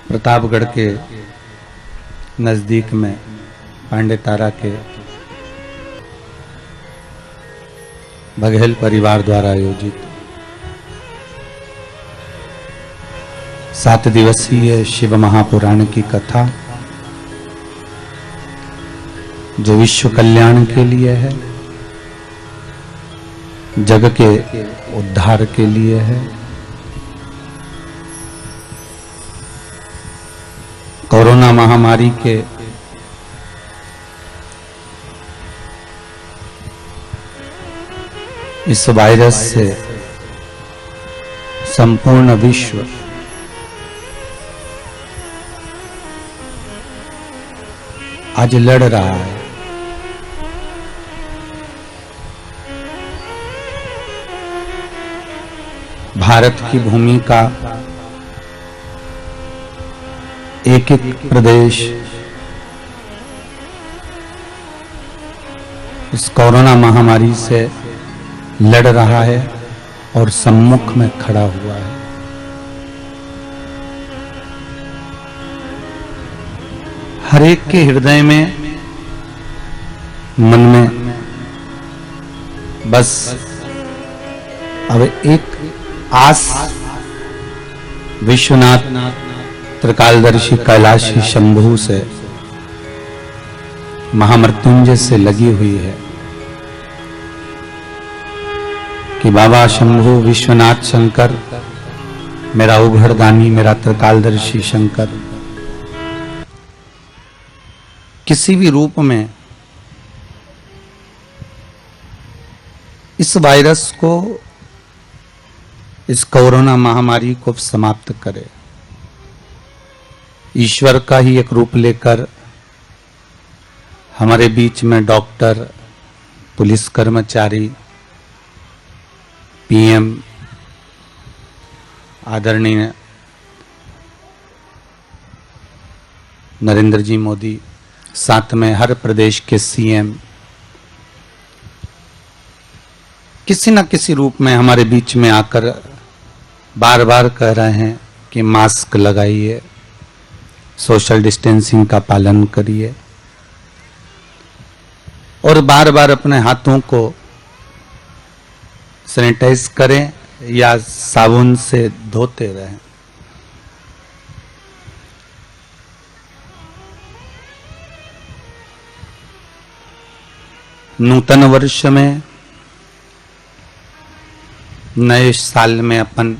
प्रतापगढ़ के नजदीक में पांडेतारा के बघेल परिवार द्वारा आयोजित 7 दिवसीय शिव महापुराण की कथा जो विश्व कल्याण के लिए है, जग के उद्धार के लिए है। कोरोना महामारी के इस वायरस से संपूर्ण विश्व आज लड़ रहा है। भारत की भूमि का एक एक प्रदेश इस कोरोना महामारी से लड़ रहा है और सम्मुख में खड़ा हुआ है। हर एक के हृदय में, मन में बस अब एक आस विश्वनाथ त्रिकालदर्शी कैलाशी शंभु से, महामृत्युंजय से लगी हुई है कि बाबा शंभु विश्वनाथ शंकर, मेरा उघड़दानी, मेरा त्रिकालदर्शी शंकर किसी भी रूप में इस वायरस को, इस कोरोना महामारी को समाप्त करे। ईश्वर का ही एक रूप लेकर हमारे बीच में डॉक्टर, पुलिस कर्मचारी, पीएम आदरणीय नरेंद्र जी मोदी, साथ में हर प्रदेश के सीएम किसी न किसी रूप में हमारे बीच में आकर बार बार कह रहे हैं कि मास्क लगाइए, सोशल डिस्टेंसिंग का पालन करिए और बार बार अपने हाथों को सैनिटाइज करें या साबुन से धोते रहें। नूतन वर्ष में, नए साल में अपन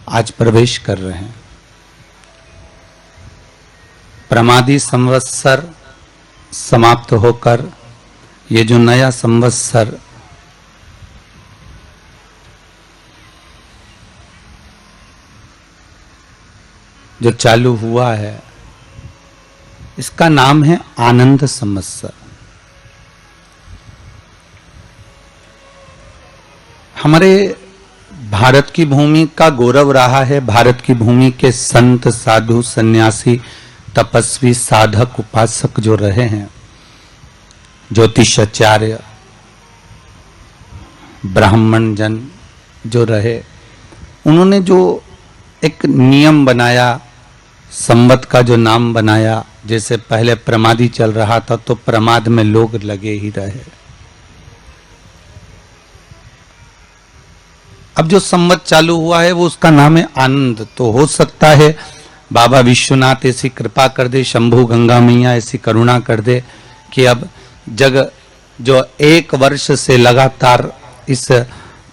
आज प्रवेश कर रहे हैं। प्रमादी संवत्सर समाप्त होकर ये जो नया संवत्सर जो चालू हुआ है, इसका नाम है आनंद संवत्सर। हमारे भारत की भूमि का गौरव रहा है। भारत की भूमि के संत, साधु, सन्यासी, तपस्वी, साधक, उपासक जो रहे हैं, ज्योतिषाचार्य, ब्राह्मण जन जो रहे, उन्होंने जो एक नियम बनाया, संवत का जो नाम बनाया, जैसे पहले प्रमादी चल रहा था तो प्रमाद में लोग लगे ही रहे। अब जो संवत चालू हुआ है वो उसका नाम है आनंद। तो हो सकता है बाबा विश्वनाथ ऐसी कृपा कर दे, शंभु गंगा मैया ऐसी करुणा कर दे कि अब जग जो 1 वर्ष से लगातार इस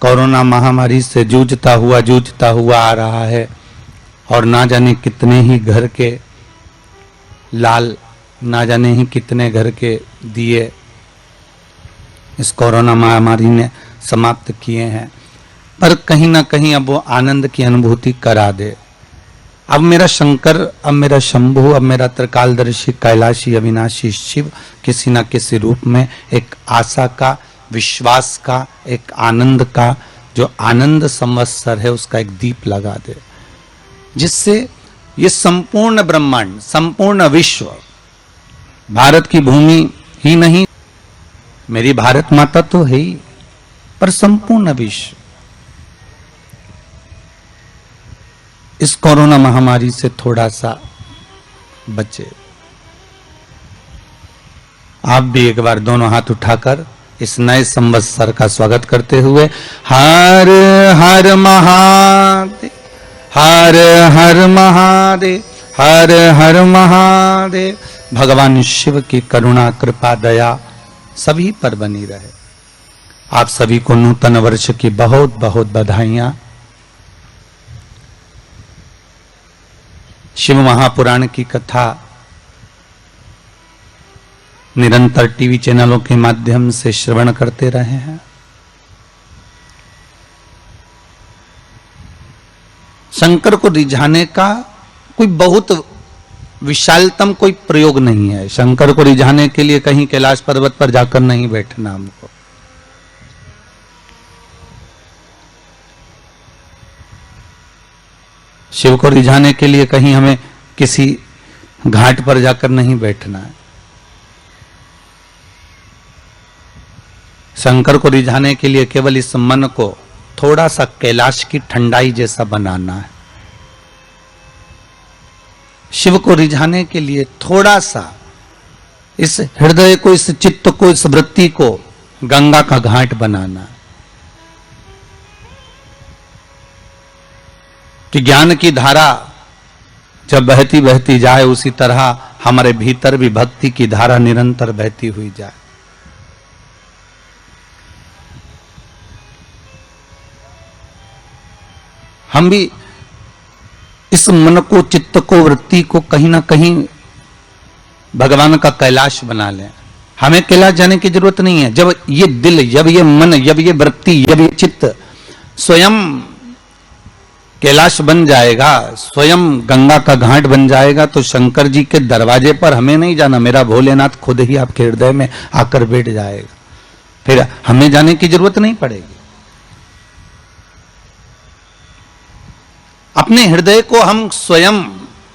कोरोना महामारी से जूझता हुआ आ रहा है और ना जाने कितने ही घर के लाल, ना जाने ही कितने घर के दिए इस कोरोना महामारी ने समाप्त किए हैं, पर कहीं ना कहीं अब वो आनंद की अनुभूति करा दे। अब मेरा शंकर, अब मेरा शंभु, अब मेरा त्रिकालदर्शी कैलाशी अविनाशी शिव किसी न किसी रूप में एक आशा का, विश्वास का, एक आनंद का, जो आनंद संवत्सर है उसका एक दीप लगा दे, जिससे ये संपूर्ण ब्रह्मांड, संपूर्ण विश्व, भारत की भूमि ही नहीं, मेरी भारत माता तो है ही, पर संपूर्ण विश्व इस कोरोना महामारी से थोड़ा सा बचे। आप भी एक बार दोनों हाथ उठाकर इस नए संवत्सर का स्वागत करते हुए हर हर महादेव, हर हर महादेव, हर हर महादेव। भगवान शिव की करुणा कृपा दया सभी पर बनी रहे। आप सभी को नूतन वर्ष की बहुत बहुत बधाइयां। शिव महापुराण की कथा निरंतर टीवी चैनलों के माध्यम से श्रवण करते रहे हैं। शंकर को रिझाने का कोई बहुत विशालतम कोई प्रयोग नहीं है। शंकर को रिझाने के लिए कहीं कैलाश पर्वत पर जाकर नहीं बैठना हमको। शिव को रिझाने के लिए कहीं हमें किसी घाट पर जाकर नहीं बैठना है। शंकर को रिझाने के लिए केवल इस मन को थोड़ा सा कैलाश की ठंडाई जैसा बनाना है। शिव को रिझाने के लिए थोड़ा सा इस हृदय को, इस चित्त को, इस वृत्ति को गंगा का घाट बनाना है कि ज्ञान की धारा जब बहती बहती जाए उसी तरह हमारे भीतर भी भक्ति की धारा निरंतर बहती हुई जाए। हम भी इस मन को, चित्त को, वृत्ति को कहीं ना कहीं भगवान का कैलाश बना लें। हमें कैलाश जाने की जरूरत नहीं है। जब ये दिल, जब ये मन, जब ये वृत्ति, जब ये चित्त स्वयं कैलाश बन जाएगा, स्वयं गंगा का घाट बन जाएगा, तो शंकर जी के दरवाजे पर हमें नहीं जाना। मेरा भोलेनाथ खुद ही आपके हृदय में आकर बैठ जाएगा। फिर हमें जाने की जरूरत नहीं पड़ेगी। अपने हृदय को हम स्वयं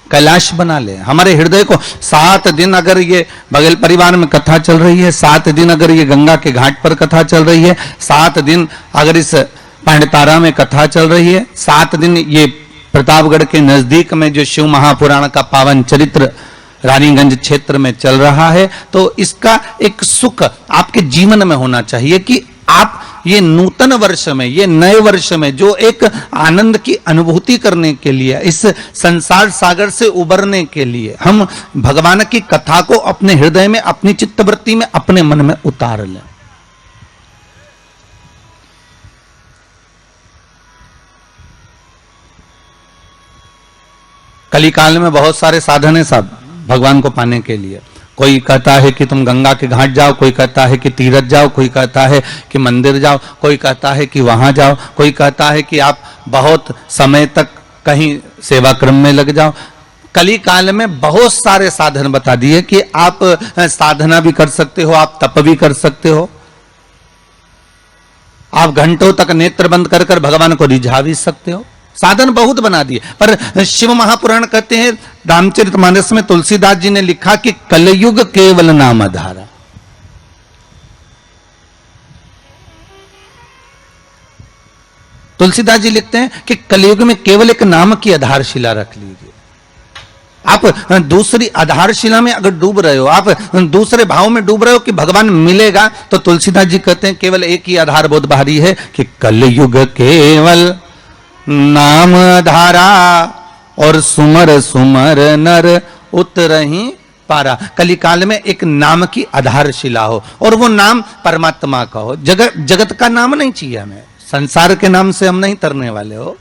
कैलाश बना ले। हमारे हृदय को 7 दिन अगर ये बगल परिवार में कथा चल रही है, 7 दिन अगर ये गंगा के घाट पर कथा चल रही है, 7 दिन अगर इस पांडतारा में कथा चल रही है, 7 दिन ये प्रतापगढ़ के नजदीक में जो शिव महापुराण का पावन चरित्र रानीगंज क्षेत्र में चल रहा है, तो इसका एक सुख आपके जीवन में होना चाहिए कि आप ये नूतन वर्ष में, ये नए वर्ष में जो एक आनंद की अनुभूति करने के लिए, इस संसार सागर से उबरने के लिए हम भगवान की कथा को अपने हृदय में, अपनी चित्तवृत्ति में, अपने मन में उतार लें। कलिकाल में बहुत सारे साधन है सब भगवान को पाने के लिए। कोई कहता है कि तुम गंगा के घाट जाओ, कोई कहता है कि तीरथ जाओ, कोई कहता है कि मंदिर जाओ, कोई कहता है कि वहां जाओ, कोई कहता है कि आप बहुत समय तक कहीं सेवा क्रम में लग जाओ। कलिकाल में बहुत सारे साधन बता दिए कि आप साधना भी कर सकते हो, आप तप भी कर सकते हो, आप घंटों तक नेत्र बंद कर कर भगवान को रिझा भी सकते हो। साधन बहुत बना दिए। पर शिव महापुराण कहते हैं, रामचरितमानस में तुलसीदास जी ने लिखा कि कलयुग केवल नाम आधारा। तुलसीदास जी लिखते हैं कि कलयुग में केवल एक नाम की आधारशिला रख लीजिए। आप दूसरी आधारशिला में अगर डूब रहे हो, आप दूसरे भाव में डूब रहे हो कि भगवान मिलेगा, तो तुलसीदास जी कहते हैं केवल एक ही आधारबोध भारी है कि कलयुग केवल नाम धारा और सुमर सुमर नर उतरहि पारा। कलिकाल में एक नाम की आधारशिला हो और वो नाम परमात्मा का हो। जगत का नाम नहीं चाहिए हमें, संसार के नाम से हम नहीं तरने वाले हो।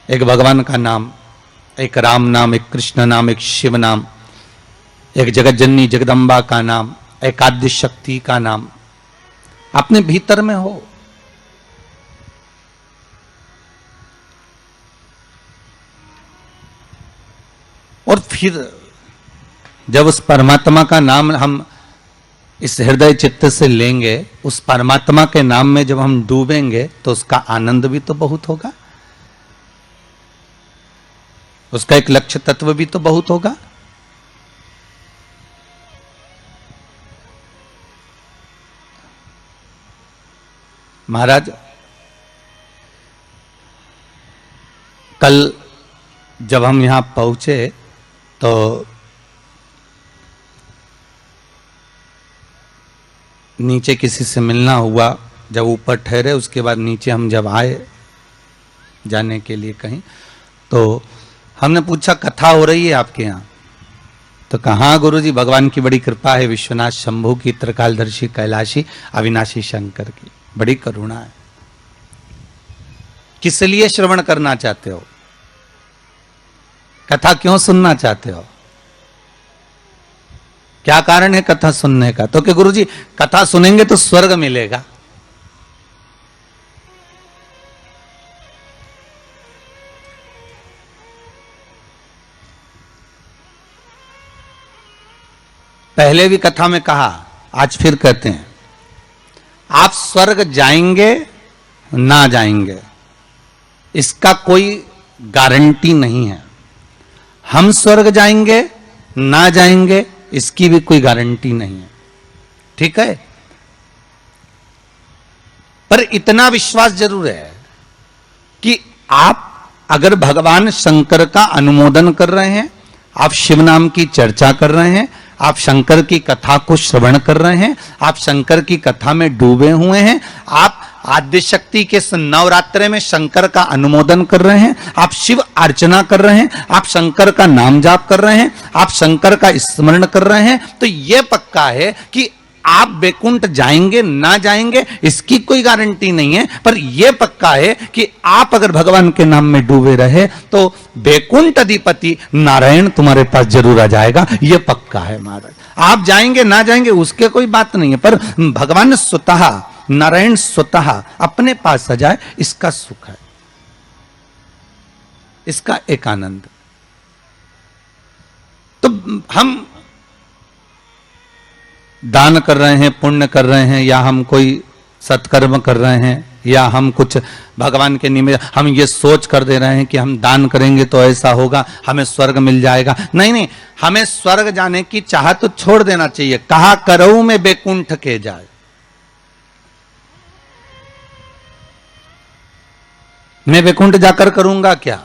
एक भगवान का नाम, एक राम नाम, एक कृष्ण नाम, एक शिव नाम, एक जगत जननी जगदम्बा का नाम, एक आद्य शक्ति का नाम अपने भीतर में हो। और फिर जब उस परमात्मा का नाम हम इस हृदय चित्त से लेंगे, उस परमात्मा के नाम में जब हम डूबेंगे, तो उसका आनंद भी तो बहुत होगा, उसका एक लक्ष्य तत्व भी तो बहुत होगा। महाराज कल जब हम यहां पहुंचे तो नीचे किसी से मिलना हुआ, जब ऊपर ठहरे उसके बाद नीचे हम जब आए जाने के लिए कहीं, तो हमने पूछा कथा हो रही है आपके यहाँ? तो कहा गुरुजी भगवान की बड़ी कृपा है, विश्वनाथ शंभू की, त्रिकालदर्शी कैलाशी अविनाशी शंकर की बड़ी करुणा है। किस लिए श्रवण करना चाहते हो? कथा क्यों सुनना चाहते हो? क्या कारण है कथा सुनने का? तो कि गुरुजी कथा सुनेंगे तो स्वर्ग मिलेगा। पहले भी कथा में कहा, आज फिर कहते हैं, आप स्वर्ग जाएंगे ना जाएंगे इसका कोई गारंटी नहीं है। हम स्वर्ग जाएंगे ना जाएंगे इसकी भी कोई गारंटी नहीं है, ठीक है? पर इतना विश्वास जरूर है कि आप अगर भगवान शंकर का अनुमोदन कर रहे हैं, आप शिव नाम की चर्चा कर रहे हैं, आप शंकर की कथा को श्रवण कर रहे हैं, आप शंकर की कथा में डूबे हुए हैं, आप आद्य शक्ति के नवरात्रे में शंकर का अनुमोदन कर रहे हैं, आप शिव अर्चना कर रहे हैं, आप शंकर का नाम जाप कर रहे हैं, आप शंकर का स्मरण कर रहे हैं, तो यह पक्का है कि आप बैकुंठ जाएंगे ना जाएंगे इसकी कोई गारंटी नहीं है। पर यह पक्का है कि आप अगर भगवान के नाम में डूबे रहे तो बैकुंठ अधिपति नारायण तुम्हारे पास जरूर आ जाएगा, यह पक्का है महाराज। आप जाएंगे ना जाएंगे उसके कोई बात नहीं है, पर भगवान स्वतः, नारायण स्वतः अपने पास आ जाए, इसका सुख है, इसका एक आनंद। तो हम दान कर रहे हैं, पुण्य कर रहे हैं, या हम कोई सत्कर्म कर रहे हैं, या हम कुछ भगवान के निमित्त हम ये सोच कर दे रहे हैं कि हम दान करेंगे तो ऐसा होगा, हमें स्वर्ग मिल जाएगा। नहीं नहीं, हमें स्वर्ग जाने की चाह तो छोड़ देना चाहिए। कहा करऊ में बैकुंठ के जाए, मैं बैकुंठ जाकर करूंगा क्या?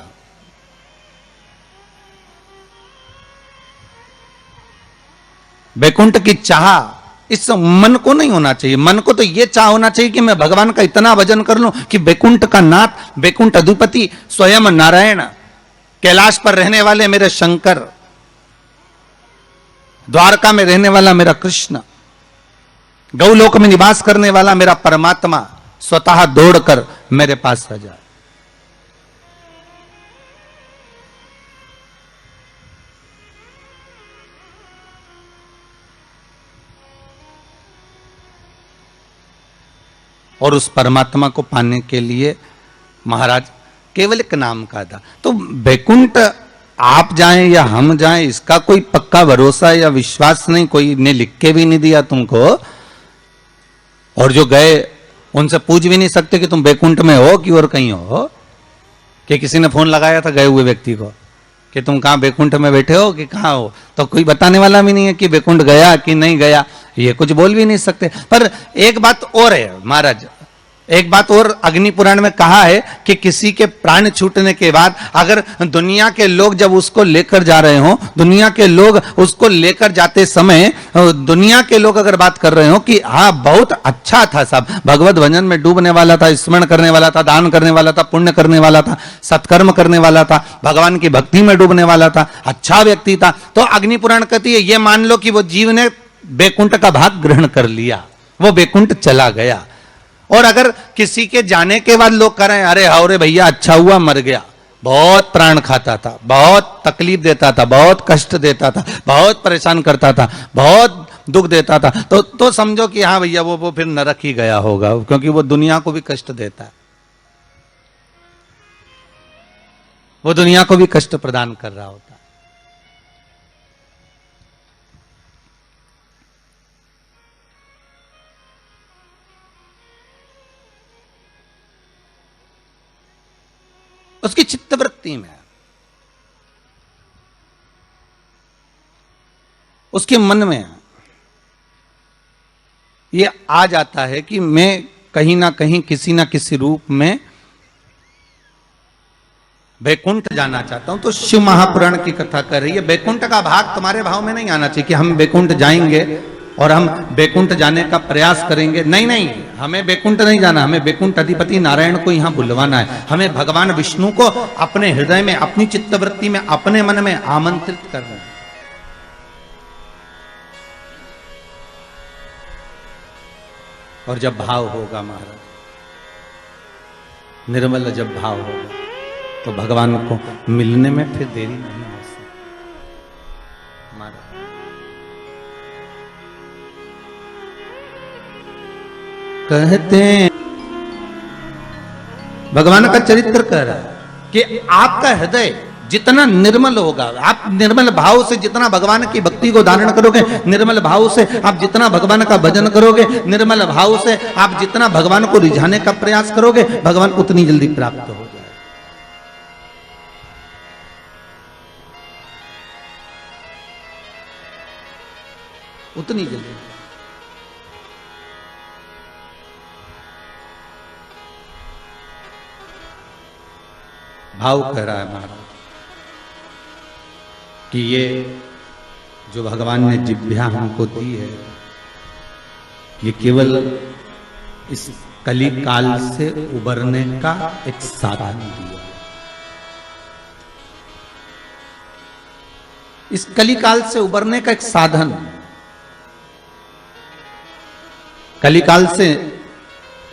बैकुंठ की चाह इस मन को नहीं होना चाहिए। मन को तो यह चाह होना चाहिए कि मैं भगवान का इतना भजन कर लूं कि बैकुंठ का नाथ, बैकुंठ अधिपति स्वयं नारायण, कैलाश पर रहने वाले मेरे शंकर, द्वारका में रहने वाला मेरा कृष्ण, गौलोक में निवास करने वाला मेरा परमात्मा स्वतः दौड़कर मेरे पास आ जाए। और उस परमात्मा को पाने के लिए महाराज केवल एक नाम का था। तो बैकुंठ आप जाएं या हम जाएं इसका कोई पक्का भरोसा या विश्वास नहीं, कोई ने लिख के भी नहीं दिया तुमको। और जो गए उनसे पूछ भी नहीं सकते कि तुम बैकुंठ में हो कि और कहीं हो, कि किसी ने फोन लगाया था गए हुए व्यक्ति को कि तुम कहां बैकुंठ में बैठे हो कि कहां हो, तो कोई बताने वाला भी नहीं है कि बैकुंठ गया कि नहीं गया, ये कुछ बोल भी नहीं सकते। पर एक बात और है महाराज, एक बात और अग्नि पुराण में कहा है कि किसी के प्राण छूटने के बाद अगर दुनिया के लोग जब उसको लेकर जा रहे हो, दुनिया के लोग उसको लेकर जाते समय दुनिया के लोग अगर बात कर रहे हो कि हाँ बहुत अच्छा था, सब भगवत भजन में डूबने वाला था, स्मरण करने वाला था, दान करने वाला था, पुण्य करने वाला था, सत्कर्म करने वाला था, भगवान की भक्ति में डूबने वाला था, अच्छा व्यक्ति था, तो अग्नि पुराण कहती है ये मान लो कि वो जीव ने बैकुंठ का भाग ग्रहण कर लिया, वो बैकुंठ चला गया। और अगर किसी के जाने के बाद लोग कह रहे हैं अरे हाउरे भैया अच्छा हुआ मर गया, बहुत प्राण खाता था, बहुत तकलीफ देता था, बहुत कष्ट देता था, बहुत परेशान करता था, बहुत दुख देता था, तो समझो कि हाँ भैया वो फिर नरक ही गया होगा, क्योंकि वो दुनिया को भी कष्ट देता है, वो दुनिया को भी कष्ट प्रदान कर रहा होता है। उसकी चित्तवृत्ति में, उसके मन में ये आ जाता है कि मैं कहीं ना कहीं किसी ना किसी रूप में बैकुंठ जाना चाहता हूं, तो शिव महापुराण की कथा कर रही है। बैकुंठ का भाग तुम्हारे भाव में नहीं आना चाहिए कि हम बैकुंठ जाएंगे और हम बैकुंठ जाने का प्रयास करेंगे। नहीं नहीं, हमें बैकुंठ नहीं जाना, हमें बैकुंठ अधिपति नारायण को यहां बुलवाना है। हमें भगवान विष्णु को अपने हृदय में, अपनी चित्तवृत्ति में, अपने मन में आमंत्रित करना है। और जब भाव होगा महाराज, निर्मल जब भाव होगा, तो भगवान को मिलने में फिर देरी नहीं हो सकती। कहते हैं भगवान का चरित्र कह रहा है कि आपका हृदय जितना निर्मल होगा, आप निर्मल भाव से जितना भगवान की भक्ति को धारण करोगे, निर्मल भाव से आप जितना भगवान का भजन करोगे, निर्मल भाव से आप जितना भगवान को रिझाने का प्रयास करोगे, भगवान उतनी जल्दी प्राप्त हो जाए। उतनी जल्दी। भाव कह रहा है महाराज कि ये जो भगवान ने जिह्वा हमको दी है, ये केवल इस कली काल से उबरने का एक साधन दिया। इस कली काल से उबरने का एक साधन, कलिकाल से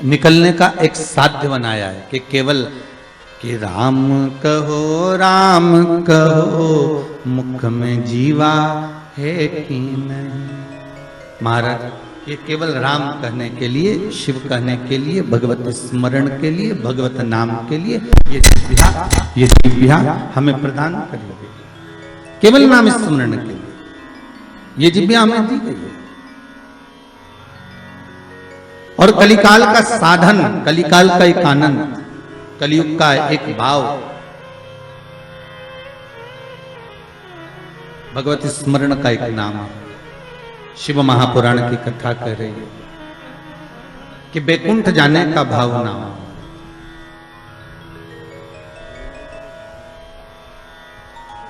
निकलने का एक साध्य बनाया है कि केवल कि राम कहो मुख में जीवा है कि नहीं। महाराज, ये केवल राम कहने के लिए, शिव कहने के लिए, भगवत स्मरण के लिए, भगवत नाम के लिए ये जिह्वा हमें प्रदान करेगी। केवल नाम स्मरण के लिए ये जिह्वा हमें दी गई है। और कलिकाल का साधन, कलिकाल का एक आनंद, कलियुग का एक भाव भगवत स्मरण का एक नाम है। शिव महापुराण की कथा कह रही है कि बैकुंठ जाने का भाव ना हो।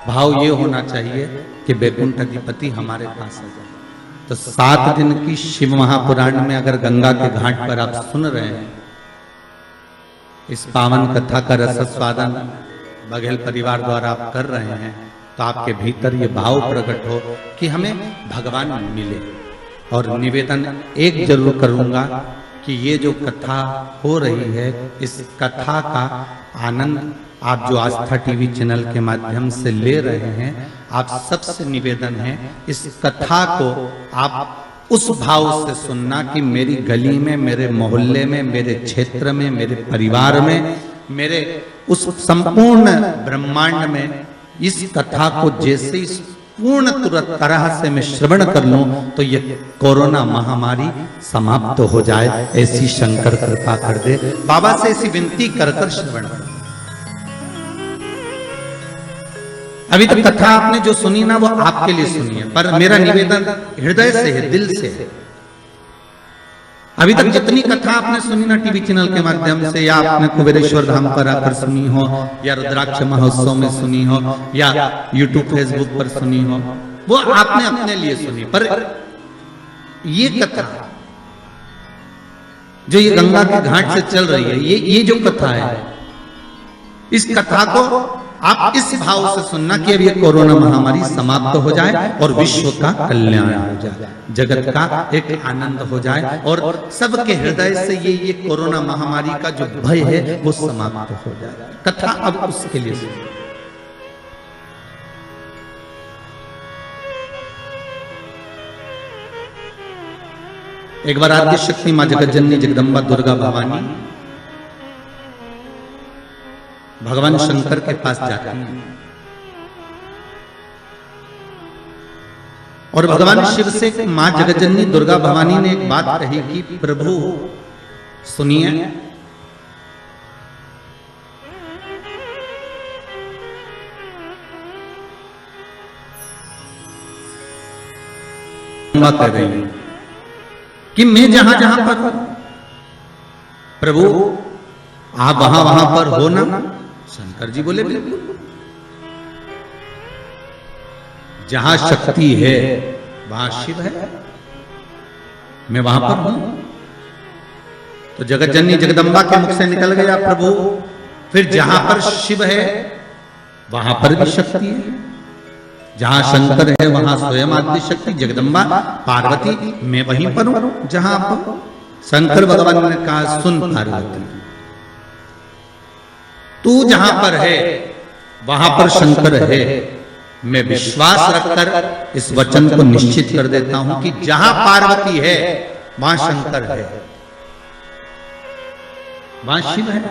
भाव ये होना चाहिए कि बैकुंठ अधिपति हमारे पास आ जाए। तो 7 दिन की शिव महापुराण में अगर गंगा के घाट पर आप सुन रहे हैं, इस पावन कथा का रसस्वादन बघेल परिवार द्वारा आप कर रहे हैं, तो आपके भीतर ये भाव प्रकट हो कि हमें भगवान मिले। और निवेदन एक जरूर करूंगा कि ये जो कथा हो रही है, इस कथा का आनंद आप जो आस्था टीवी चैनल के माध्यम से ले रहे हैं, आप सबसे निवेदन है इस कथा को आप उस भाव से सुनना कि मेरी गली में, मेरे मोहल्ले में, मेरे क्षेत्र में, मेरे परिवार में, मेरे उस संपूर्ण ब्रह्मांड में इस कथा को जैसे इस पूर्ण तरह से मैं श्रवण कर लूं तो ये कोरोना महामारी समाप्त हो जाए, ऐसी शंकर कृपा कर दे। बाबा से ऐसी विनती कर कर श्रवण कर। अभी तक कथा आपने जो सुनी ना, वो आपके लिए सुनी है, पर मेरा निवेदन हृदय से है, दिल से है। अभी तक जितनी कथा आपने सुनी ना टीवी चैनल के माध्यम से, या आपने कुबेरेश्वर धाम पर आकर सुनी हो, या रुद्राक्ष महोत्सव में सुनी हो, या यूट्यूब फेसबुक पर सुनी हो, वो आपने अपने लिए सुनी। पर ये कथा जो ये गंगा के घाट से चल रही है, ये जो कथा है, इस कथा को आप इस भाव से सुनना कि अब ये कोरोना महामारी समाप्त हो जाए और विश्व का कल्याण हो जाए, जगत का एक आनंद हो जाए और सबके हृदय से ये कोरोना महामारी का जो भय है वो समाप्त हो जाए। कथा अब उसके लिए सुनिए। एक बार आद्य शक्ति मां जगत जननी जगदम्बा दुर्गा भवानी भगवान शंकर के पास जाती है और भगवान शिव से मां जगतजननी दुर्गा भवानी ने एक बात कही कि प्रभु सुनिए, कर रही हूं कि मैं जहां जहां पर प्रभु आप वहां पर हो ना, शंकर जी बोले बिल्कुल, जहां शक्ति है वहां शिव है, मैं वहां पर हूं। तो जगत जननी जगदम्बा के मुख से निकल गया प्रभु, फिर जहां पर शिव है वहां पर भी शक्ति है, जहां शंकर है वहां स्वयं आदि शक्ति जगदम्बा पार्वती, मैं वहीं पर हूं जहां पर शंकर भगवान ने कहा सुन पार्वती, तू जहां पर है वहां पर शंकर है। मैं विश्वास रखकर इस वचन को निश्चित कर देता हूं कि जहां पार्वती है वहां शंकर है, वहां शिव है।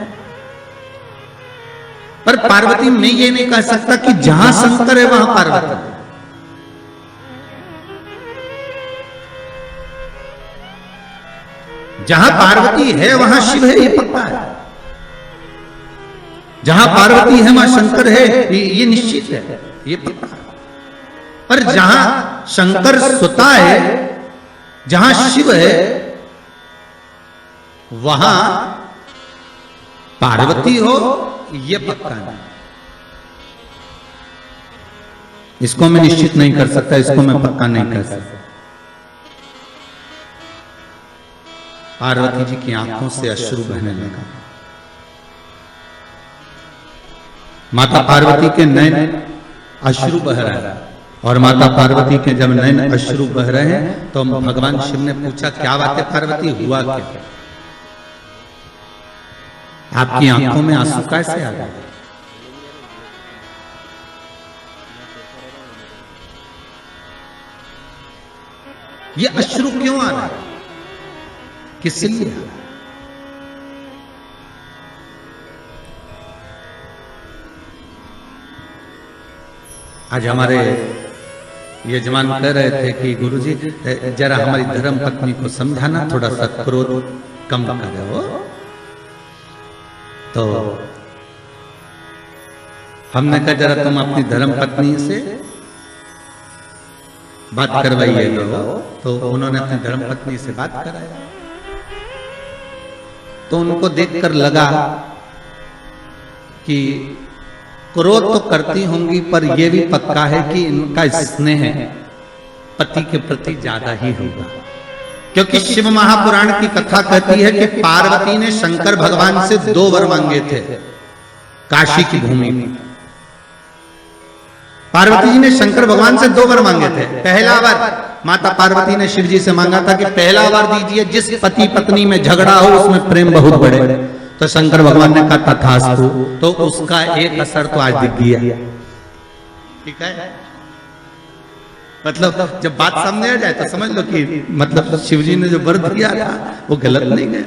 पर पार्वती मैं ये नहीं कह सकता कि जहां शंकर है वहां पार्वती है। जहां पार्वती है वहां शिव है, ये पक्का है। जहां पार्वती है वहां शंकर है, ये निश्चित है, ये पक्का है। पर जहां शंकर सुता है, जहां शिव है, वहां पार्वती हो, ये पक्का नहीं। इसको मैं निश्चित नहीं कर सकता, इसको मैं पक्का नहीं कर सकता। पार्वती जी की आंखों से अश्रु बहने लगा। माता पार्वती के नयन अश्रु बह रहे हैं, और माता पार्वती के जब नयन अश्रु बह रहे हैं तो भगवान शिव ने पूछा क्या बात है पार्वती, हुआ क्या? आपकी आंखों में आंसू कैसे आ गए? ये अश्रु क्यों आ रहा है, किस लिए? आज हमारे यजमान कह रहे थे कि गुरुजी जरा हमारी धर्म पत्नी को समझाना, थोड़ा सा क्रोध कम करे हो। तो हमने कहा जरा तुम अपनी धर्म पत्नी से बात करवाइए। तो उन्होंने अपनी धर्म पत्नी से बात कराया, तो उनको देखकर लगा कि क्रोध तो करती होंगी, पर यह भी पक्का है कि इनका स्नेह पति के प्रति ज्यादा ही होगा। क्योंकि शिव महापुराण की कथा कहती है कि पार्वती ने शंकर भगवान से 2 वर मांगे थे काशी की भूमि में। पार्वती जी ने शंकर भगवान से 2 वर मांगे थे। पहला वर माता पार्वती ने शिव जी से मांगा था कि पहला वर दीजिए जिस पति पत्नी में झगड़ा हो उसमें प्रेम बहुत बढ़े। तो शंकर भगवान ने कहा तथास्तु। तो उसका एक असर तो आज दिख गया, ठीक है। मतलब जब बात सामने आ जाए तो समझ लो कि मतलब शिव जी ने जो वर दिया था वो गलत नहीं है,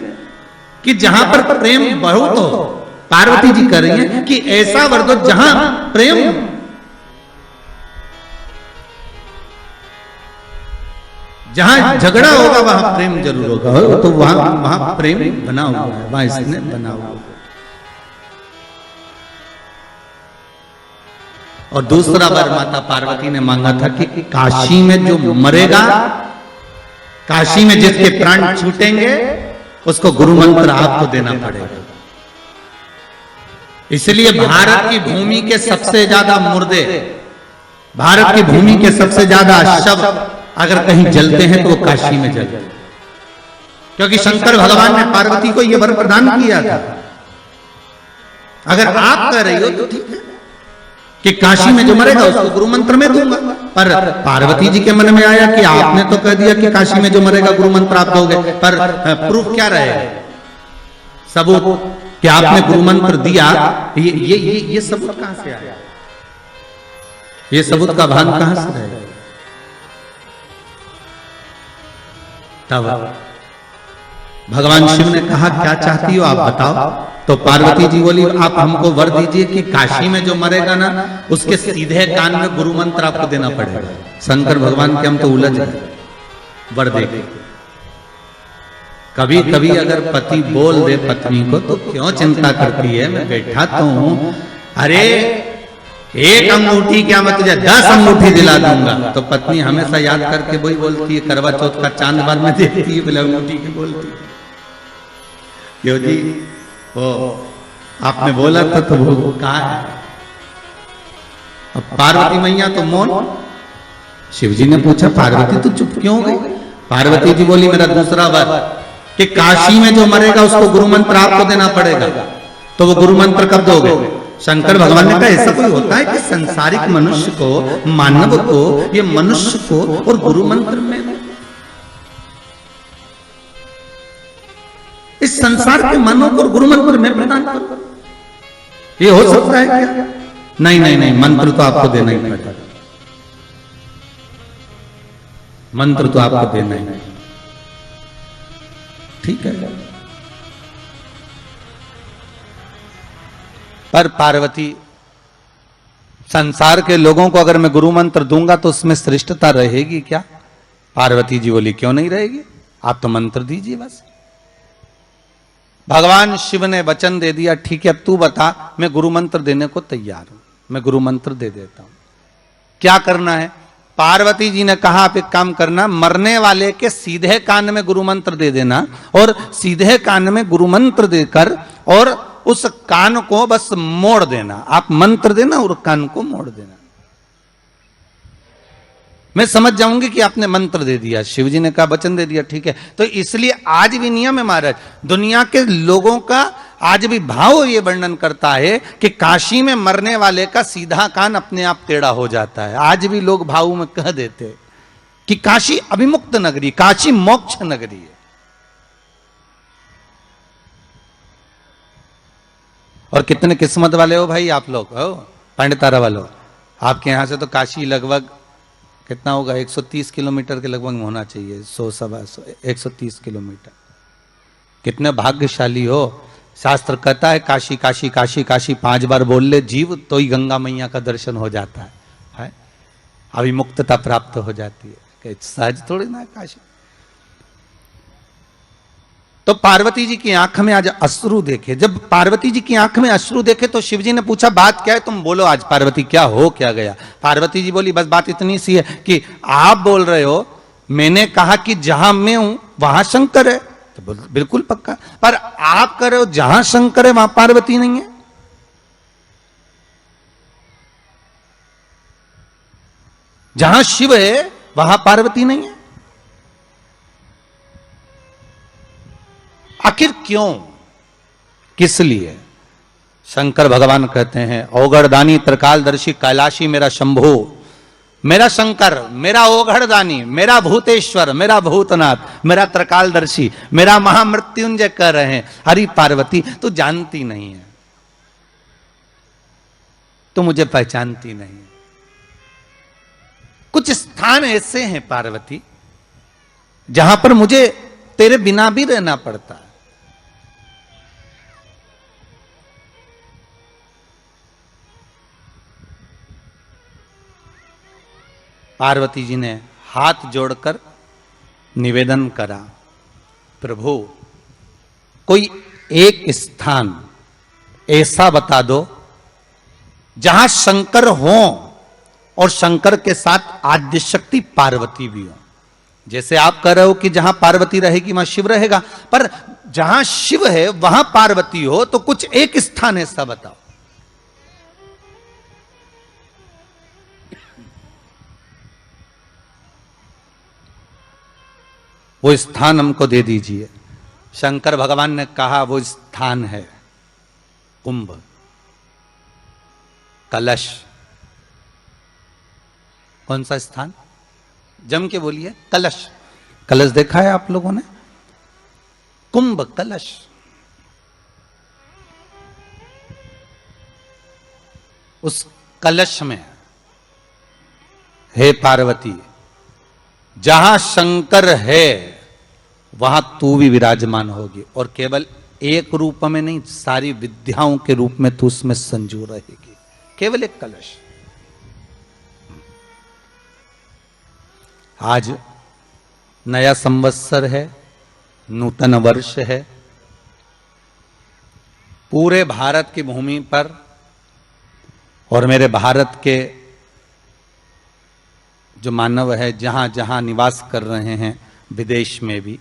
कि जहां पर प्रेम बहुत हो, पार्वती जी कह रही है कि ऐसा वर दो जहां प्रेम, जहां झगड़ा होगा वहां प्रेम जरूर होगा। तो वहां प्रेम बना हुआ है, वहां इसने बना हुआ है। और दूसरा बार माता पार्वती ने मांगा था कि काशी में जो मरेगा, काशी में जिसके प्राण छूटेंगे, उसको गुरु मंत्र आपको देना पड़ेगा। इसलिए भारत की भूमि के सबसे ज्यादा मुर्दे, भारत की भूमि के सबसे ज्यादा शव अगर कहीं जलते हैं तो वो काशी में जलते हैं, क्योंकि शंकर भगवान ने पार्वती को यह वर प्रदान किया था। अगर आप कह रही हो तो ठीक है कि काशी में जो मरेगा उसको गुरु मंत्र में दूंगा, पर पार्वती जी के मन में आया कि आपने तो कह दिया कि काशी में जो मरेगा गुरु मंत्र आप दोगे, पर प्रूफ क्या रहेगा, सबूत कि आपने गुरु मंत्र दिया, ये सबूत कहां से आया? ये सबूत का भान कहां से रहेगा? तब भगवान शिव ने कहा क्या चाहती हो आप बताओ। तो पार्वती जी बोली आप हमको वर दीजिए कि काशी में जो मरेगा ना उसके सीधे कान में गुरु मंत्र आपको देना पड़ेगा। शंकर भगवान के हम तो उलझ गए, वर दे। कभी कभी अगर पति बोल दे पत्नी को तो क्यों चिंता करती है, मैं बैठा तो हूं, अरे एक अंगूठी क्या मैं तुझे 10 अंगूठी दिला दूंगा। तो पत्नी हमेशा याद करके वही बोलती है, करवा चौथ का चांद बार में देखती है, बोले अंगूठी की बोलती है। क्यों जी वो आपने बोला था तो वो कहा है। अब पार्वती मैया तो मौन। शिव जी ने पूछा पार्वती तू चुप क्यों हो गई? पार्वती जी बोली मेरा दूसरा वर कि काशी में जो मरेगा उसको गुरु मंत्र आपको देना पड़ेगा। तो वो गुरु मंत्र कब दोगे? शंकर भगवान ने कहा ऐसा कोई होता है कि संसारिक मनुष्य को, मानव को, ये मनुष्य को और गुरु मंत्र में, इस संसार के मानव को गुरु मंत्र में प्रदान करो, ये हो सकता है क्या? नहीं नहीं नहीं, मंत्र तो आपको देना ही पड़ेगा, मंत्र तो आपको देना ही नहीं। ठीक है। पर पार्वती, संसार के लोगों को अगर मैं गुरु मंत्र दूंगा तो उसमें श्रेष्ठता रहेगी क्या? पार्वती जी बोली क्यों नहीं रहेगी, आप तो मंत्र दीजिए बस। भगवान शिव ने वचन दे दिया, ठीक है अब तू बता, मैं गुरु मंत्र देने को तैयार हूं, मैं गुरु मंत्र दे देता हूं। क्या करना है? पार्वती जी ने कहा आप एक काम करना, मरने वाले के सीधे कान में गुरु मंत्र दे देना और सीधे कान में गुरु मंत्र देकर और उस कान को बस मोड़ देना। आप मंत्र देना और कान को मोड़ देना, मैं समझ जाऊंगी कि आपने मंत्र दे दिया। शिव जी ने कहा वचन दे दिया, ठीक है। तो इसलिए आज भी नियम है महाराज, दुनिया के लोगों का आज भी भाव ये वर्णन करता है कि काशी में मरने वाले का सीधा कान अपने आप टेढ़ा हो जाता है। आज भी लोग भाव में कह देते हैं कि काशी अभिमुक्त नगरी, काशी मोक्ष नगरी है। और कितने किस्मत वाले हो भाई आप लोग, हो पंडितारा वालों, आपके यहां से तो काशी लगभग कितना होगा, 130 किलोमीटर के लगभग होना चाहिए, 130 किलोमीटर। कितने भाग्यशाली हो। शास्त्र कहता है काशी काशी काशी काशी 5 बार बोल ले जीव तो ही गंगा मैया का दर्शन हो जाता है? अभिमुक्तता प्राप्त हो जाती है, सहज थोड़ी ना है काशी। तो पार्वती जी की आंख में आज अश्रु देखे। जब पार्वती जी की आंख में अश्रु देखे तो शिव जी ने पूछा बात क्या है, तुम बोलो आज पार्वती क्या हो क्या गया। पार्वती जी बोली बस बात इतनी सी है कि आप बोल रहे हो, मैंने कहा कि जहां मैं हूं वहां शंकर है, तो बिल्कुल पक्का, पर आप कह रहे हो जहां शंकर है वहां पार्वती नहीं है। जहां शिव है वहां पार्वती नहीं है, आखिर क्यों, किस लिए? शंकर भगवान कहते हैं औगढ़दानी त्रिकालदर्शी कैलाशी मेरा शंभो, मेरा शंकर, मेरा ओघड़दानी, मेरा भूतेश्वर, मेरा भूतनाथ, मेरा त्रिकालदर्शी, मेरा महामृत्युंजय कह रहे हैं। हरि पार्वती तू जानती नहीं है, तू मुझे पहचानती नहीं है। कुछ स्थान ऐसे हैं पार्वती जहां पर मुझे तेरे बिना भी रहना पड़ता है। पार्वती जी ने हाथ जोड़कर निवेदन करा, प्रभु कोई एक स्थान ऐसा बता दो जहां शंकर हो और शंकर के साथ आद्य शक्ति पार्वती भी हो। जैसे आप कह रहे हो कि जहां पार्वती रहेगी वहां शिव रहेगा, पर जहां शिव है वहां पार्वती हो, तो कुछ एक स्थान ऐसा बताओ। वो स्थान हमको दे दीजिए। शंकर भगवान ने कहा वो स्थान है कुंभ, कलश। कौन सा स्थान? जम के बोलिए, कलश। कलश देखा है आप लोगों ने? कुंभ कलश। उस कलश में हे पार्वती, जहां शंकर है वहां तू भी विराजमान होगी, और केवल एक रूप में नहीं, सारी विद्याओं के रूप में तू उसमें संजू रहेगी। केवल एक कलश। आज नया संवत्सर है, नूतन वर्ष है। पूरे भारत की भूमि पर और मेरे भारत के जो मानव है जहां जहां निवास कर रहे हैं, विदेश में भी,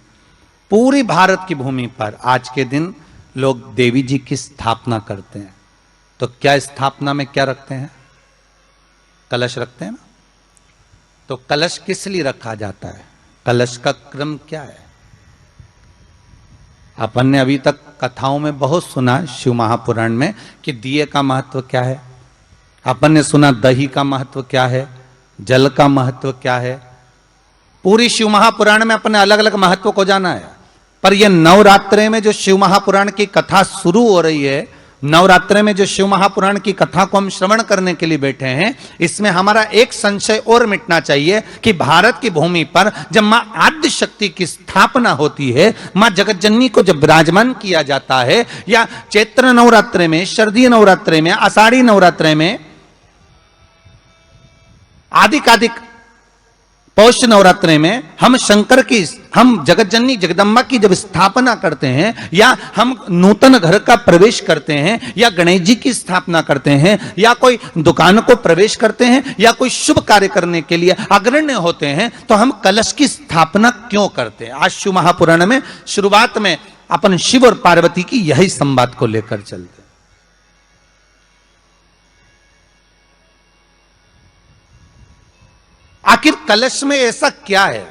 पूरी भारत की भूमि पर आज के दिन लोग देवी जी की स्थापना करते हैं तो क्या स्थापना में क्या रखते हैं? कलश रखते हैं ना। तो कलश किस लिए रखा जाता है? कलश का क्रम क्या है? अपन ने अभी तक कथाओं में बहुत सुना शिव महापुराण में कि दिए का महत्व क्या है, अपन ने सुना दही का महत्व क्या है, जल का महत्व क्या है। पूरी शिव महापुराण में अपने अलग अलग महत्व को जाना है। पर यह नवरात्रे में जो शिव महापुराण की कथा शुरू हो रही है, नवरात्रे में जो शिव महापुराण की कथा को हम श्रवण करने के लिए बैठे हैं, इसमें हमारा एक संशय और मिटना चाहिए कि भारत की भूमि पर जब मां आद्य शक्ति की स्थापना होती है, मां जगतजननी को जब विराजमान किया जाता है, या चैत्र नवरात्रे में, शरदीय नवरात्रे में, आषाढ़ी नवरात्रे में, आदिकादिक पौष नवरात्रे में हम शंकर की, हम जगतजननी जगदम्बा की जब स्थापना करते हैं, या हम नूतन घर का प्रवेश करते हैं, या गणेश जी की स्थापना करते हैं, या कोई दुकान को प्रवेश करते हैं, या कोई शुभ कार्य करने के लिए अग्रण्य होते हैं, तो हम कलश की स्थापना क्यों करते हैं? आज शिव महापुराण में शुरुआत में अपन शिव और पार्वती की यही संवाद को लेकर चलते हैं। आखिर कलश में ऐसा क्या है?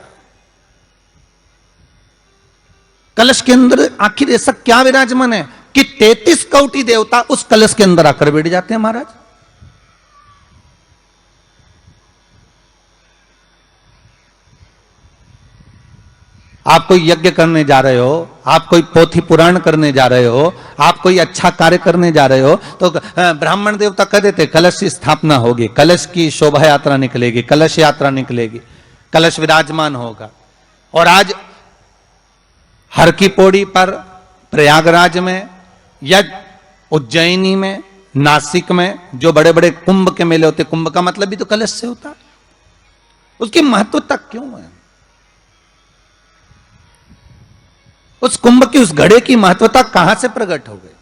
कलश के अंदर आखिर ऐसा क्या विराजमान है कि 33 कोटि देवता उस कलश के अंदर आकर बैठ जाते हैं महाराज? आप कोई यज्ञ करने जा रहे हो, आप कोई पोथी पुराण करने जा रहे हो, आप कोई अच्छा कार्य करने जा रहे हो, तो ब्राह्मण देवता कह देते कलश की स्थापना होगी, कलश की शोभा यात्रा निकलेगी, कलश यात्रा निकलेगी, कलश विराजमान होगा। और आज हर की पौड़ी पर, प्रयागराज में, या उज्जैनी में, नासिक में जो बड़े बड़े कुंभ के मेले होते, कुंभ का मतलब भी तो कलश से होता, उसकी महत्वता क्यों है? उस कुंभ की, उस घड़े की महत्वता कहां से प्रकट हो गई?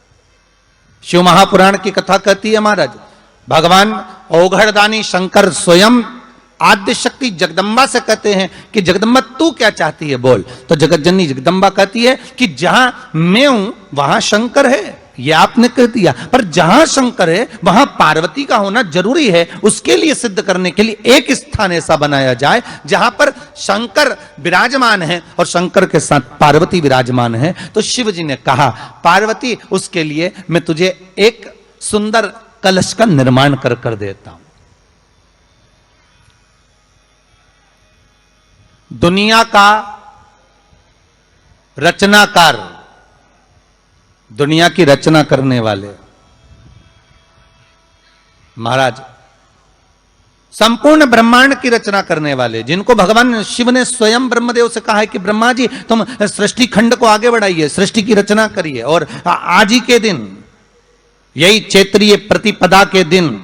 शिव महापुराण की कथा कहती है महाराज, भगवान औघड़दानी शंकर स्वयं आद्य शक्ति जगदम्बा से कहते हैं कि जगदम्बा तू क्या चाहती है बोल। तो जगतजननी जगदम्बा कहती है कि जहां मैं हूं वहां शंकर है। ये आपने कह दिया, पर जहां शंकर है वहां पार्वती का होना जरूरी है। उसके लिए सिद्ध करने के लिए एक स्थान ऐसा बनाया जाए जहां पर शंकर विराजमान है और शंकर के साथ पार्वती विराजमान है। तो शिव जी ने कहा, पार्वती उसके लिए मैं तुझे एक सुंदर कलश का निर्माण कर देता हूं। दुनिया का रचनाकार, दुनिया की रचना करने वाले महाराज, संपूर्ण ब्रह्मांड की रचना करने वाले, जिनको भगवान शिव ने स्वयं ब्रह्मदेव से कहा है कि ब्रह्मा जी तुम सृष्टि खंड को आगे बढ़ाइए, सृष्टि की रचना करिए। और आज ही के दिन, यही चैत्रीय प्रतिपदा के दिन,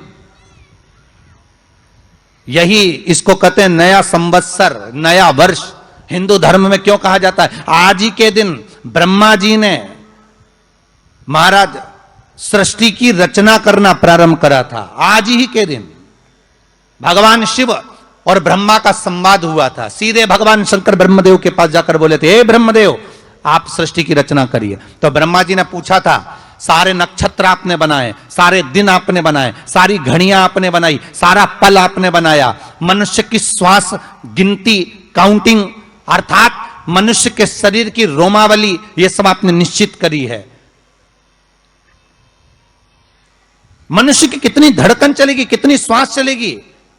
यही इसको कहते हैं नया संवत्सर, नया वर्ष। हिंदू धर्म में क्यों कहा जाता है? आज ही के दिन ब्रह्मा जी ने महाराज सृष्टि की रचना करना प्रारंभ करा था। आज ही के दिन भगवान शिव और ब्रह्मा का संवाद हुआ था। सीधे भगवान शंकर ब्रह्मदेव के पास जाकर बोले थे, हे ब्रह्मदेव आप सृष्टि की रचना करिए। तो ब्रह्मा जी ने पूछा था, सारे नक्षत्र आपने बनाए, सारे दिन आपने बनाए, सारी घड़ियां आपने बनाई, सारा पल आपने बनाया, मनुष्य की श्वास गिनती, काउंटिंग, अर्थात मनुष्य के शरीर की रोमावली, ये सब आपने निश्चित करी है। मनुष्य की कितनी धड़कन चलेगी, कितनी श्वास चलेगी,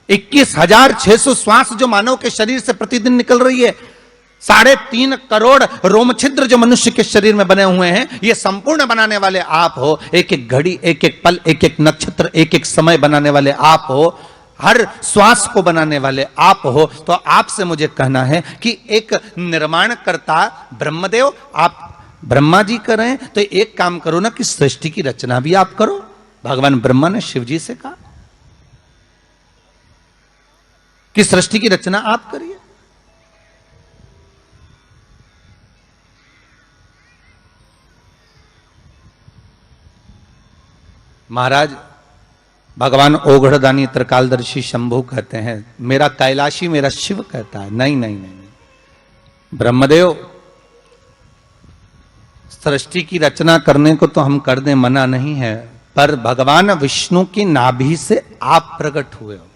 21,600 श्वास जो मानव के शरीर से प्रतिदिन निकल रही है, 3.5 करोड़ रोम छिद्र जो मनुष्य के शरीर में बने हुए हैं, ये संपूर्ण बनाने वाले आप हो। एक एक घड़ी, एक एक पल, एक एक नक्षत्र, एक एक समय बनाने वाले आप हो। हर श्वास को बनाने वाले आप हो। तो आपसे मुझे कहना है कि एक निर्माणकर्ता ब्रह्मदेव, आप ब्रह्मा जी करें तो एक काम करो ना कि सृष्टि की रचना भी आप करो। भगवान ब्रह्मा ने शिव जी से कहा कि सृष्टि की रचना आप करिए। महाराज भगवान ओघड़दानी त्रिकालदर्शी शंभु कहते हैं, मेरा कैलाशी मेरा शिव कहता है, नहीं नहीं नहीं, ब्रह्मदेव सृष्टि की रचना करने को तो हम कर दें, मना नहीं है, पर भगवान विष्णु की नाभि से आप प्रकट हुए हो।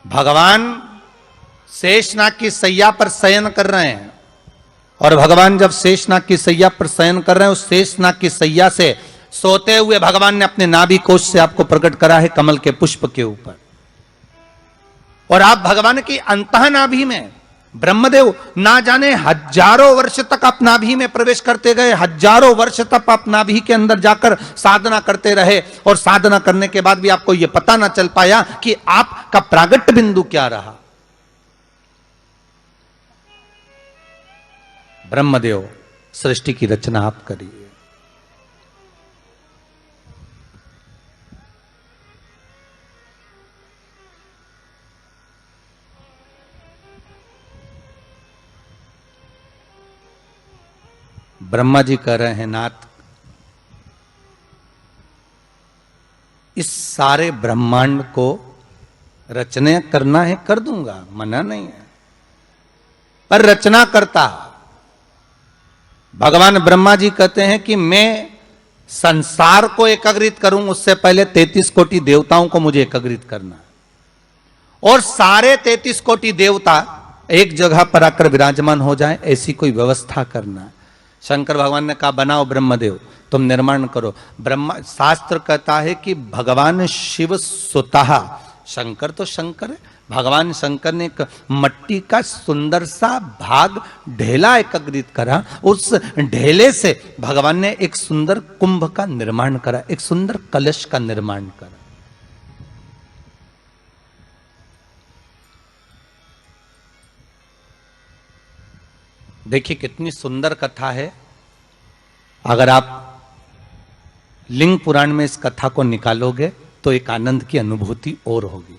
भगवान शेषनाग की सैया पर शयन कर रहे हैं, और भगवान जब शेषनाग की सैया पर शयन कर रहे हैं, उस शेषनाग की सैया से सोते हुए भगवान ने अपने नाभि कोश से आपको प्रकट करा है कमल के पुष्प के ऊपर। और आप भगवान की अंतः नाभि में, ब्रह्मदेव ना जाने हजारों वर्ष तक आप नाभि में प्रवेश करते गए, हजारों वर्ष तक आप नाभि के अंदर जाकर साधना करते रहे, और साधना करने के बाद भी आपको यह पता ना चल पाया कि आपका प्रागट्य बिंदु क्या रहा। ब्रह्मदेव, सृष्टि की रचना आप करिए। ब्रह्मा जी कह रहे हैं, नाथ इस सारे ब्रह्मांड को रचना करना है, कर दूंगा, मना नहीं है, पर रचना करता भगवान ब्रह्मा जी कहते हैं कि मैं संसार को एकाग्रित करूं, उससे पहले 33 कोटि देवताओं को मुझे एकाग्रित करना, और सारे 33 कोटि देवता एक जगह पर आकर विराजमान हो जाए, ऐसी कोई व्यवस्था करना। शंकर भगवान ने कहा, बनाओ ब्रह्मदेव, तुम निर्माण करो। ब्रह्मा, शास्त्र कहता है कि भगवान शिव स्वतः, शंकर तो शंकर है, भगवान शंकर ने एक मट्टी का सुंदर सा भाग ढेला एकत्रित करा, उस ढेले से भगवान ने एक सुंदर कुंभ का निर्माण करा, एक सुंदर कलश का निर्माण करा। देखिए कितनी सुंदर कथा है। अगर आप लिंग पुराण में इस कथा को निकालोगे तो एक आनंद की अनुभूति और होगी।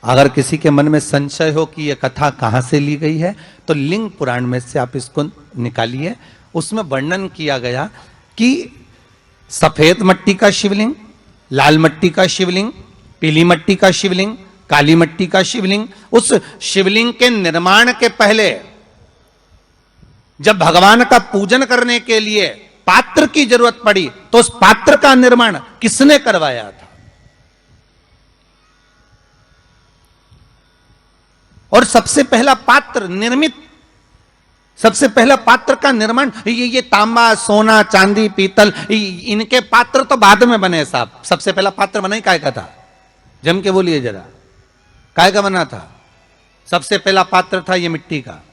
अगर किसी के मन में संशय हो कि यह कथा कहां से ली गई है, तो लिंग पुराण में से आप इसको निकालिए। उसमें वर्णन किया गया कि सफेद मट्टी का शिवलिंग, लाल मट्टी का शिवलिंग, पीली मट्टी का शिवलिंग, काली मट्टी का शिवलिंग, उस शिवलिंग के निर्माण के पहले जब भगवान का पूजन करने के लिए पात्र की जरूरत पड़ी, तो उस पात्र का निर्माण किसने करवाया था? और सबसे पहला पात्र निर्मित, सबसे पहला पात्र का निर्माण, ये तांबा, सोना, चांदी, पीतल, इनके पात्र तो बाद में बने साहब। सबसे पहला पात्र बना ही काय का था? जम के बोलिए जरा, काय का बना था? सबसे पहला पात्र था ये मिट्टी का।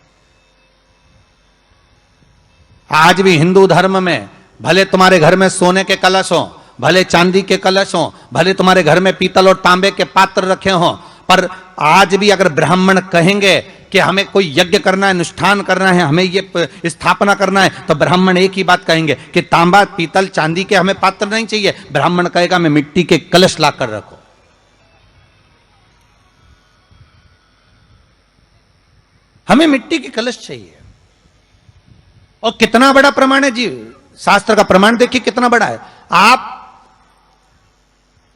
आज भी हिंदू धर्म में भले तुम्हारे घर में सोने के कलश हो, भले चांदी के कलश हो, भले तुम्हारे घर में पीतल और तांबे के पात्र रखे हो, पर आज भी अगर ब्राह्मण कहेंगे कि हमें कोई यज्ञ करना है, अनुष्ठान करना है, हमें ये स्थापना करना है, तो ब्राह्मण एक ही बात कहेंगे कि तांबा, पीतल, चांदी के हमें पात्र नहीं चाहिए। ब्राह्मण कहेगा मैं मिट्टी के कलश लाकर रखो। हमें मिट्टी के कलश चाहिए। और कितना बड़ा प्रमाण है जी, शास्त्र का प्रमाण देखिए कितना बड़ा है। आप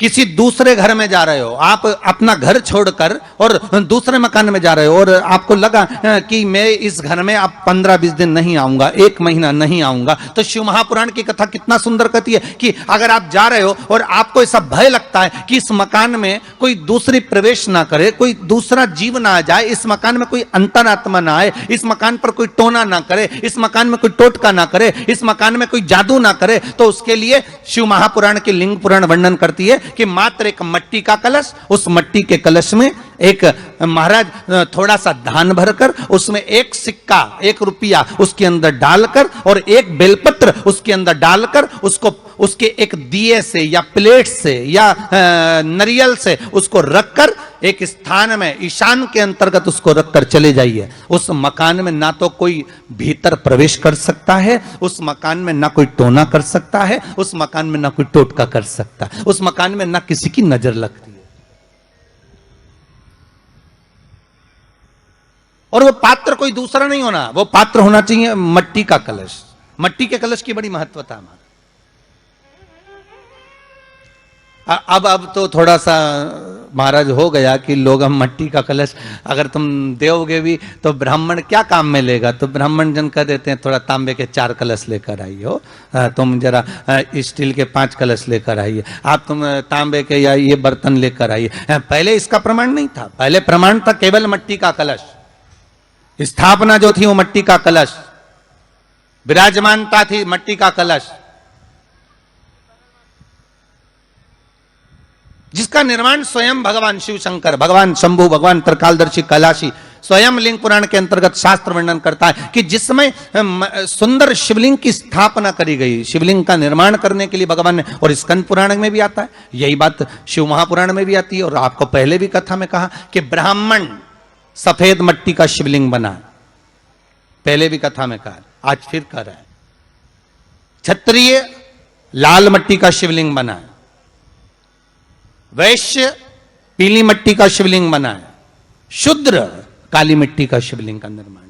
किसी दूसरे घर में जा रहे हो, आप अपना घर छोड़कर और दूसरे मकान में जा रहे हो, और आपको लगा कि मैं इस घर में अब 15-20 दिन नहीं आऊंगा, 1 महीना नहीं आऊंगा, तो शिव महापुराण की कथा कितना सुंदर कहती है कि अगर आप जा रहे हो और आपको ऐसा भय लगता है कि इस मकान में कोई दूसरी प्रवेश ना करे, कोई दूसरा जीव ना आ जाए, इस मकान में कोई अंतरात्मा ना आए, इस मकान पर कोई टोना ना करे, इस मकान में कोई टोटका ना करे, इस मकान में कोई जादू ना करे, तो उसके लिए शिव महापुराण की लिंग पुराण वर्णन करती है कि मात्र एक मट्टी का कलश, उस मट्टी के कलश में एक महाराज थोड़ा सा धान भरकर, उसमें 1 सिक्का, 1 रुपया उसके अंदर डालकर और 1 बेलपत्र उसके अंदर डालकर, उसको उसके एक दिए से या प्लेट से या नरियल से उसको रखकर एक स्थान में ईशान के अंतर्गत उसको रखकर चले जाइए। उस मकान में ना तो कोई भीतर प्रवेश कर सकता है, उस मकान में ना कोई टोना कर सकता है, उस मकान में ना कोई टोटका कर सकता है, उस मकान में ना किसी की नजर लगती है। और वो पात्र कोई दूसरा नहीं होना, वो पात्र होना चाहिए मट्टी का कलश। मट्टी के कलश की बड़ी महत्वता है। अब तो थोड़ा सा महाराज हो गया कि लोग हम मट्टी का कलश अगर तुम दोगे भी तो ब्राह्मण क्या काम में लेगा, तो ब्राह्मण जन कह देते हैं थोड़ा तांबे के 4 कलश लेकर आइए हो, तुम जरा स्टील के 5 कलश लेकर आइए, आप तुम तांबे के या ये बर्तन लेकर आइए। पहले इसका प्रमाण नहीं था, पहले प्रमाण था केवल मट्टी का कलश, स्थापना जो थी वो मट्टी का कलश, विराजमानता थी मट्टी का कलश, जिसका निर्माण स्वयं भगवान शिव शंकर, भगवान शंभु, भगवान त्रिकालदर्शी कैलाशी स्वयं लिंग पुराण के अंतर्गत शास्त्र वर्णन करता है कि जिस समय सुंदर शिवलिंग की स्थापना करी गई, शिवलिंग का निर्माण करने के लिए भगवान ने, और स्कंद पुराण में भी आता है यही बात, शिव महापुराण में भी आती है, और आपको पहले भी कथा में कहा कि ब्राह्मण सफेद मट्टी का शिवलिंग बना, पहले भी कथा में कहा, आज फिर कह रहा है। क्षत्रिय लाल मट्टी का शिवलिंग बना है, वैश्य पीली मट्टी का शिवलिंग बना है, शूद्र काली मिट्टी का शिवलिंग का निर्माण।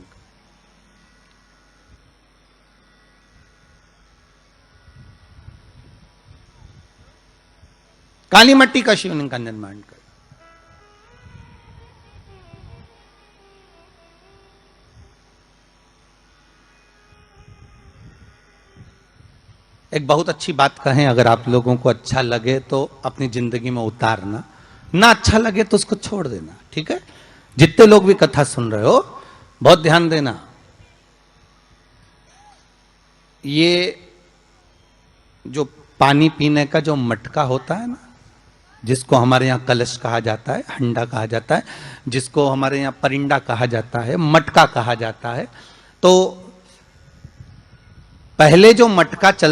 काली मट्टी का शिवलिंग का निर्माण कर। एक बहुत अच्छी बात कहें, अगर आप लोगों को अच्छा लगे तो अपनी जिंदगी में उतारना, ना अच्छा लगे तो उसको छोड़ देना, ठीक है। जितने लोग भी कथा सुन रहे हो बहुत ध्यान देना, ये जो पानी पीने का जो मटका होता है ना, जिसको हमारे यहाँ कलश कहा जाता है, हंडा कहा जाता है, जिसको हमारे यहाँ परिंडा कहा जाता है, मटका कहा जाता है, तो पहले जो मटका चल